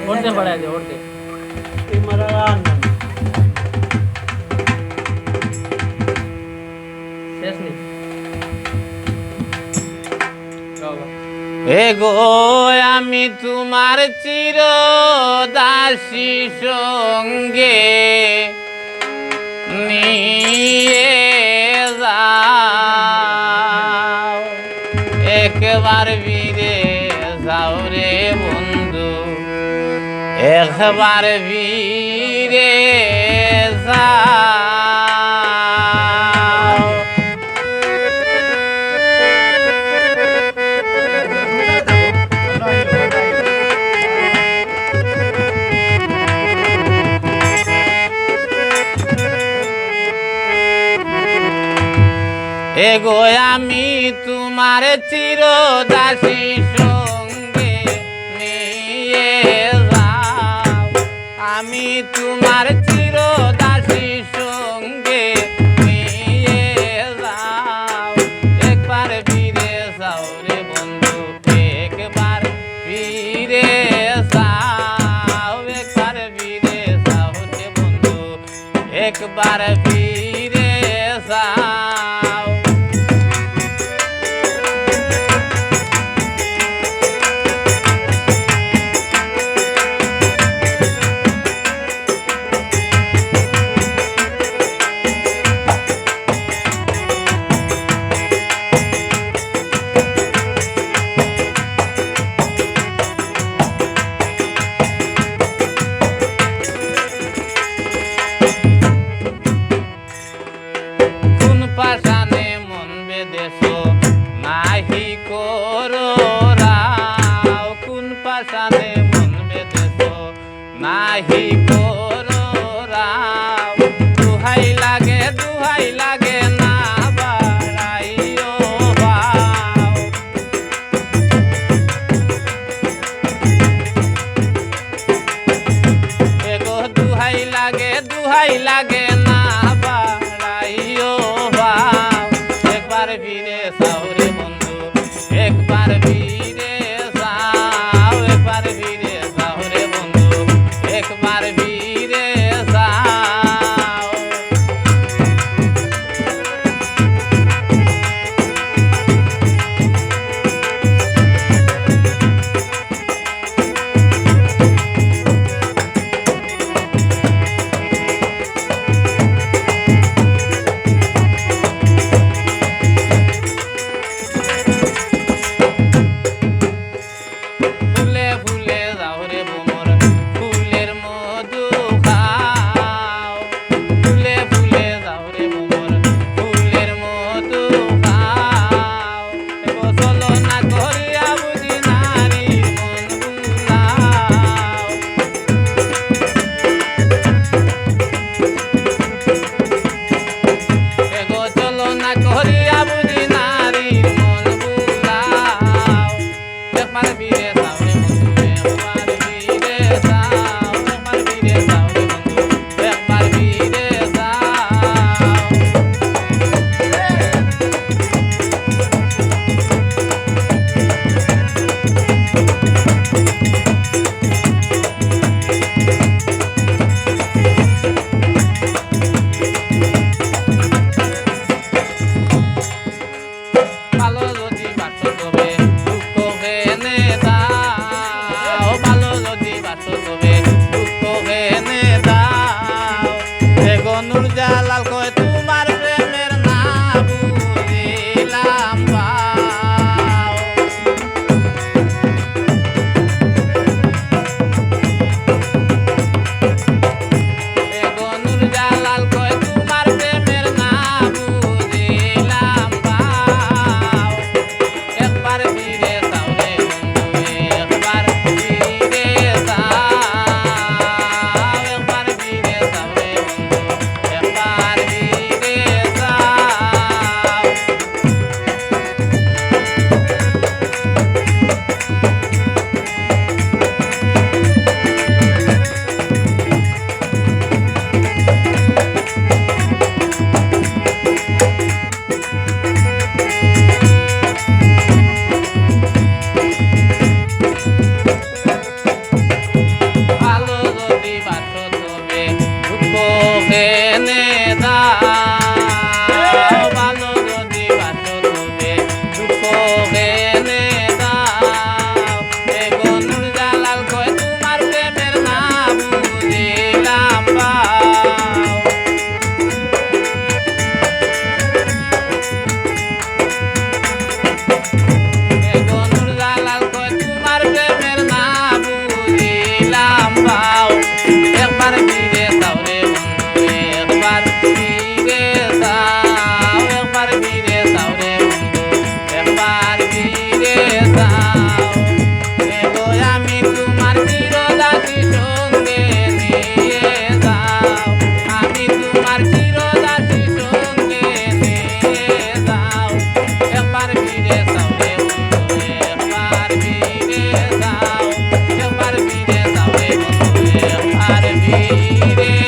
ಓಡ್ತೆ ಬಡ ಇದೆ ಓಡ್ತೆ এগো আমি তোমার চির দাসী সঙ্গে নিয়ে যাও একবার ফিরে যাও রে বন্ধু একবার ফিরে যাও এগো আমি তোমার চির দাসী সঙ্গে নিয়ে যাও আমি তোমার চির দাসী সঙ্গে নিয়ে যাও একবার ফিরে যাও রে বন্ধু একবার ফিরে যাও একবার ফিরে যাও রে বন্ধু একবার ফিরে যাও পাশানে মন বেদেছো নাহি করো রাও কোন পাশানে মন বেদেছো নাহি করো রাও দুহাই লাগে না বাড়াইও ভাও এগো দুহাই লাগে না বাড়াইও একবার ফিরে যাও রে বন্ধু একবার ফিরে যাও একবার ফিরে যাও রে বন্ধু একবার ফিরে যাও জালাল কয় তোমার প্রেমের না বুঝিলাম ভাও এগো নূর জালাল কয় তোমার প্রেমের না বুঝিলাম ভাও একবার ফিরে যাও রে বন্ধু একবার ফিরে যাও একবার ফিরে যাও রে ফিরে